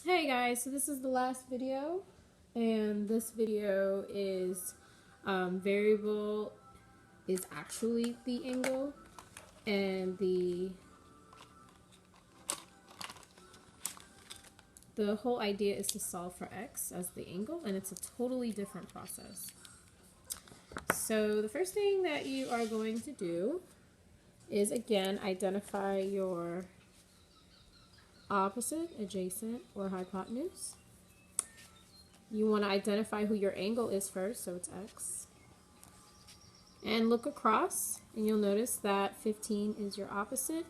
Hey guys, so this is the last video, and this video is variable is actually the angle, and the whole idea is to solve for x as the angle, and it's a totally different process. So the first thing that you are going to do is, again, identify your opposite, adjacent, or hypotenuse. You want to identify who your angle is first, so it's x. And look across, and you'll notice that 15 is your opposite.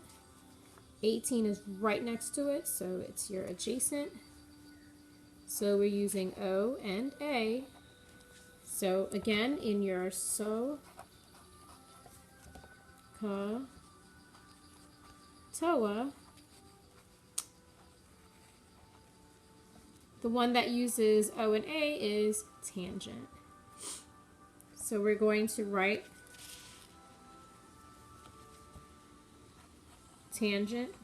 18 is right next to it, so it's your adjacent. So we're using O and A. So again, in your TOA, the one that uses O and A is tangent. So we're going to write tangent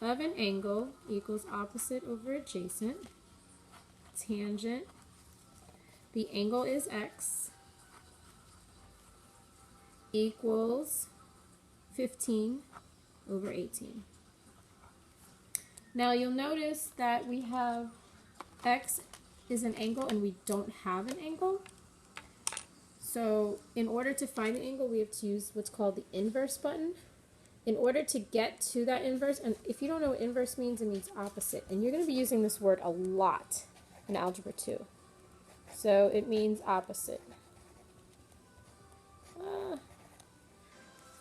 of an angle equals opposite over adjacent. Tangent, the angle is x, equals 15 over 18. Now you'll notice that we have x is an angle and we don't have an angle. So in order to find the angle, we have to use what's called the inverse button. In order to get to that inverse, and if you don't know what inverse means, it means opposite. And you're going to be using this word a lot in Algebra 2. So it means opposite.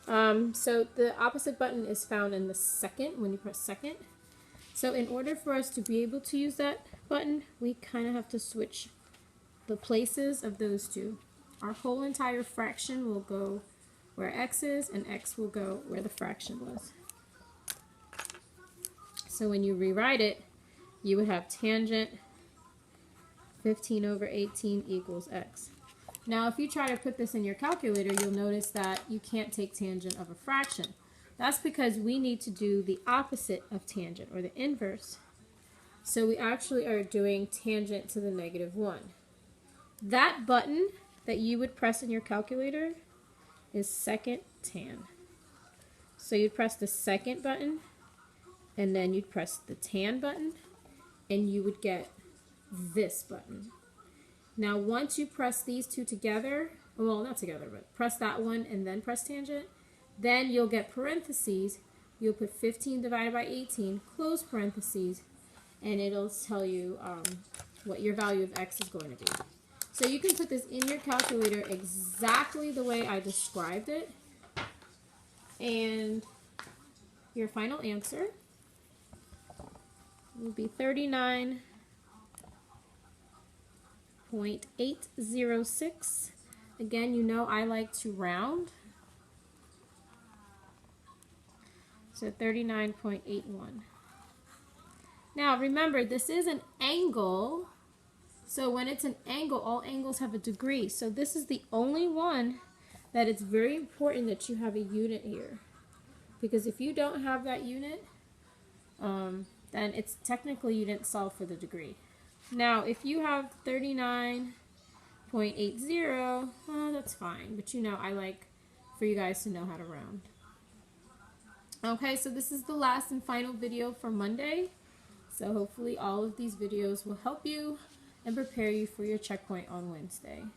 So the opposite button is found in the second, when you press second. So in order for us to be able to use that button, we kind of have to switch the places of those two. Our whole entire fraction will go where x is, and x will go where the fraction was. So when you rewrite it, you would have tangent 15 over 18 equals x. Now if you try to put this in your calculator, you'll notice that you can't take tangent of a fraction. That's because we need to do the opposite of tangent, or the inverse. So we actually are doing tangent to the -1. That button that you would press in your calculator is second tan. So you'd press the second button, and then you'd press the tan button, and you would get this button. Now once you press these two together, well, not together, but press that one and then press tangent, then you'll get parentheses. You'll put 15 divided by 18, close parentheses, and it'll tell you what your value of x is going to be. So you can put this in your calculator exactly the way I described it, and your final answer will be 39.806. Again, you know I like to round, so 39.81. Now remember, this is an angle. So when it's an angle, all angles have a degree. So this is the only one that it's very important that you have a unit here. Because if you don't have that unit, then it's technically you didn't solve for the degree. Now if you have 39.80, that's fine. But you know I like for you guys to know how to round. Okay, so this is the last and final video for Monday. So hopefully all of these videos will help you and prepare you for your checkpoint on Wednesday.